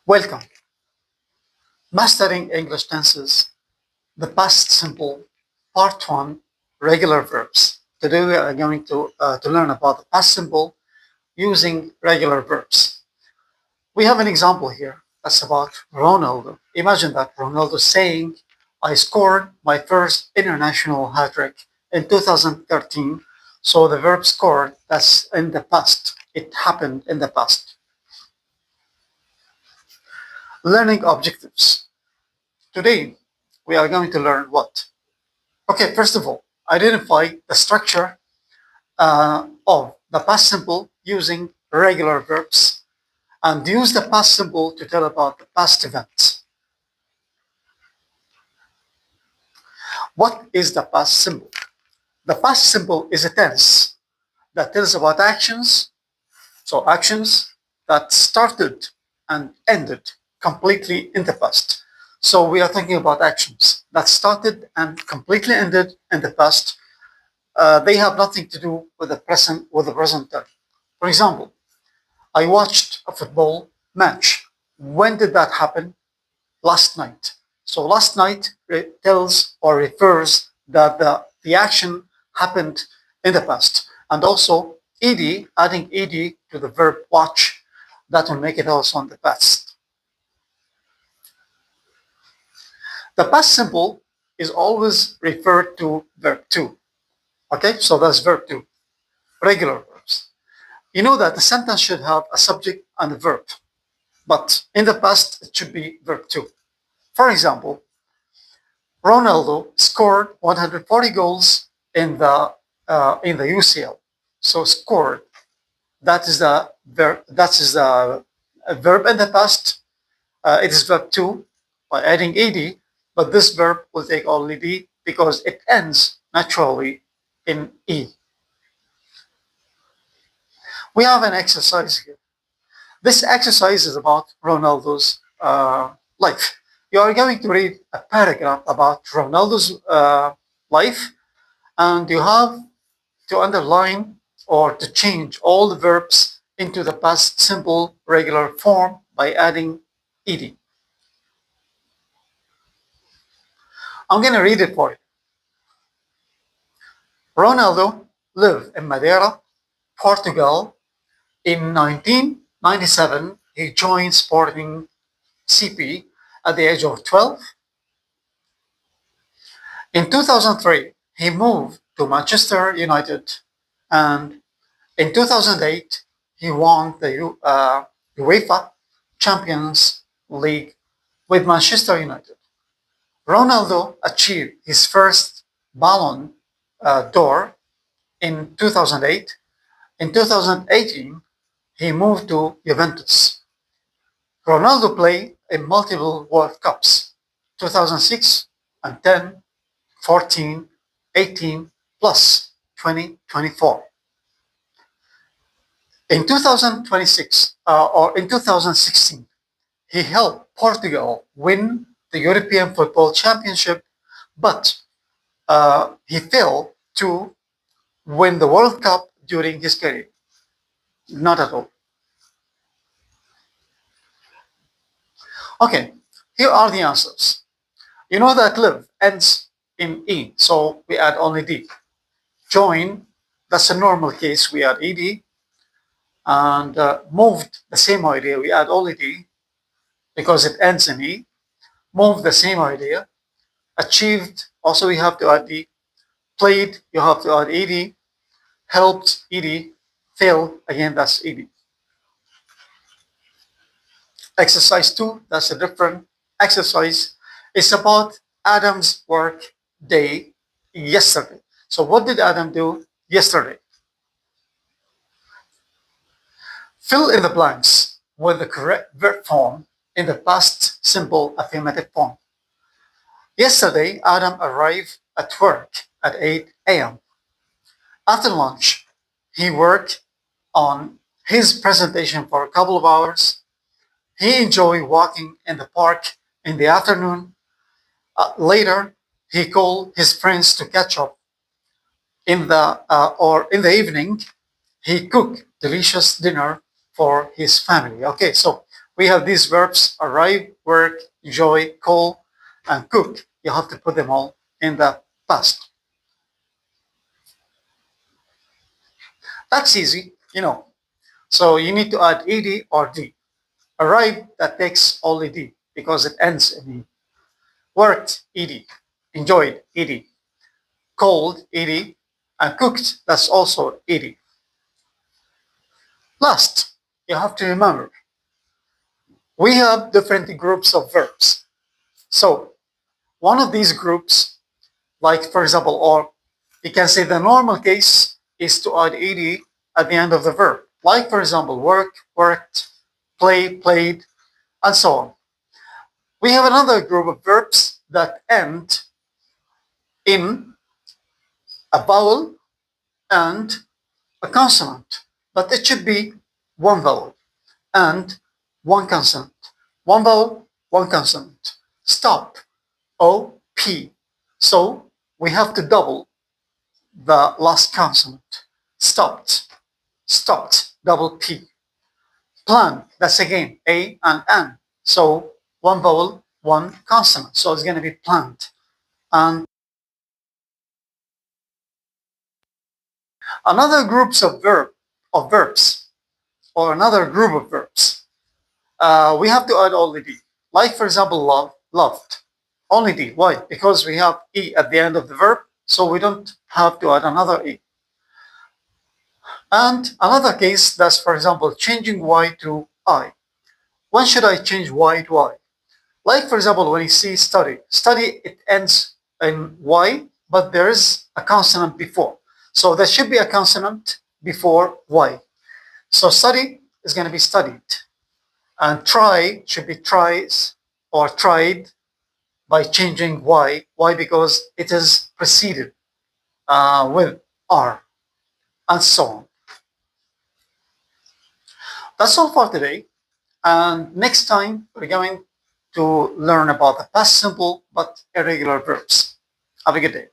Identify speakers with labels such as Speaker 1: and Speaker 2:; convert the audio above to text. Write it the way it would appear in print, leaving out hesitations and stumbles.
Speaker 1: Welcome. Mastering English tenses, the past simple, part one, regular verbs. Today we are going to learn about the past simple using regular verbs. We have an example here that's about Ronaldo. Imagine that Ronaldo saying, I scored my first international hat trick in 2013. So the verb scored, that's in the past. It happened in the past. Learning objectives. Today, we are going to learn what? Okay, first of all, identify the structure of the past simple using regular verbs and use the past simple to tell about the past events. What is the past simple? The past simple is a tense that tells about actions, so actions that started and ended completely in the past. So we are thinking about actions that started and completely ended in the past. They have nothing to do with the present time. For example, I watched a football match. When did that happen? Last night. So last night tells or refers that the action happened in the past. And also ed, adding ed to the verb watch, that will make it also in the past. The past simple is always referred to verb to. Okay, so that's verb to. Regular verbs. You know that the sentence should have a subject and a verb, but in the past it should be verb to. For example, Ronaldo scored 140 goals in the UCL. So scored, that is the verb. That is the a verb in the past. It is verb to by adding ed, but this verb will take only d because it ends naturally in e. We have an exercise here. This exercise is about Ronaldo's life. You are going to read a paragraph about Ronaldo's life, and you have to underline or to change all the verbs into the past simple regular form by adding ed. I'm going to read it for you. Ronaldo lived in Madeira, Portugal. In 1997, he joined Sporting CP at the age of 12. In 2003, he moved to Manchester United, and in 2008, he won the UEFA Champions League with Manchester United. Ronaldo achieved his first Ballon d'Or in 2008. In 2018, he moved to Juventus. Ronaldo played in multiple World Cups, 2006 and 10, 14, 18, plus 2024. In 2026 or in 2016, he helped Portugal win the European Football Championship, but he failed to win the World Cup during his career. Not at all. Okay, here are the answers. You know that live ends in E, so we add only D. Join, that's a normal case, we add ed. And moved, the same idea, we add only D because it ends in E. Moved, the same idea. Achieved, also we have to add D. Played, you have to add ed. Helped, ed. Failed, again, that's ed. Exercise 2, that's a different exercise. It's about Adam's work day yesterday. So what did Adam do yesterday? Fill in the blanks with the correct verb form in the past simple affirmative form. Yesterday, Adam arrived at work at 8 a.m. After lunch, he worked on his presentation for a couple of hours. He enjoyed walking in the park in the afternoon. Later, he called his friends to catch up. In the evening, he cooked delicious dinner for his family. Okay, so we have these verbs arrive, work, enjoy, call, and cook. You have to put them all in the past. That's easy, you know. So you need to add ed or d. Arrive, that takes only d because it ends in e. Worked, ed. Enjoyed, ed. Cold, ed. And cooked, that's also ed. Last, you have to remember, we have different groups of verbs. So one of these groups, like for example, or you can say the normal case is to add ed at the end of the verb. Like for example, work, worked, play, played, and so on. We have another group of verbs that end in a vowel and a consonant, but it should be one vowel and one consonant. One vowel, one consonant. Stop, O, P. So we have to double the last consonant. Stopped, stopped, double P. Plan, that's again A and N. So one vowel, one consonant. So it's going to be planned. And another groups of verbs, or another group of verbs, we have to add only d. Like for example, love, loved, only d. Why? Because we have e at the end of the verb, so we don't have to add another e. And another case, that's for example, changing y to I. When should I change y to I? Like for example, when you see study, study it ends in y, but there is a consonant before. So there should be a consonant before y. So study is going to be studied. And try should be tries or tried by changing y. Why? Because it is preceded with r, and so on. That's all for today. And next time, we're going to learn about the past simple but irregular verbs. Have a good day.